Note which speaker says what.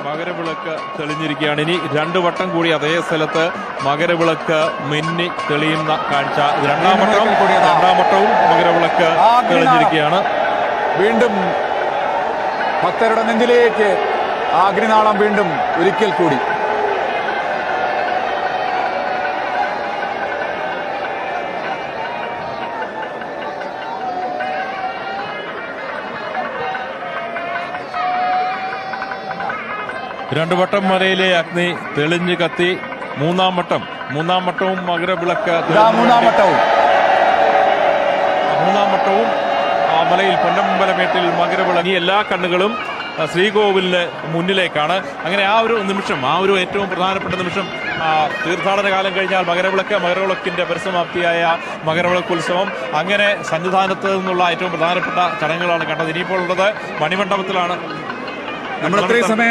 Speaker 1: മകരവിളക്ക് തെളിഞ്ഞിരിക്കുകയാണ്. ഇനി 2 വട്ടം കൂടി അതേ സ്ഥലത്ത് മകരവിളക്ക് മിന്നി തെളിയുന്ന കാഴ്ച. രണ്ടാം വട്ടവും മകരവിളക്ക് തെളിഞ്ഞിരിക്കുകയാണ്.
Speaker 2: വീണ്ടും ഭക്തരുടെ നെഞ്ചിലേക്ക് അഗ്നിനാളം വീണ്ടും ഒരിക്കൽ കൂടി.
Speaker 1: രണ്ടു വട്ടം മലയിലെ അഗ്നി തെളിഞ്ഞു കത്തി. മൂന്നാം വട്ടവും മകരവിളക്ക്. മൂന്നാം വട്ടവും മലയിൽ പൊന്നമ്പലമേട്ടിൽ മകരവിളക്ക്. എല്ലാ കണ്ണുകളും ശ്രീകോവിലിന് മുന്നിലേക്കാണ്. അങ്ങനെ ആ ഒരു നിമിഷം, ഏറ്റവും പ്രധാനപ്പെട്ട നിമിഷം, തീർത്ഥാടന കാലം കഴിഞ്ഞാൽ മകരവിളക്കിന്റെ പരിസമാപ്തിയായ മകരവിളക്ക് ഉത്സവം. അങ്ങനെ സന്നിധാനത്ത് നിന്നുള്ള ഏറ്റവും പ്രധാനപ്പെട്ട ചടങ്ങുകളാണ് കണ്ടത്. ഇനിയിപ്പോൾ ഉള്ളത് മണിമണ്ഡപത്തിലാണ്.
Speaker 2: നമ്മൾ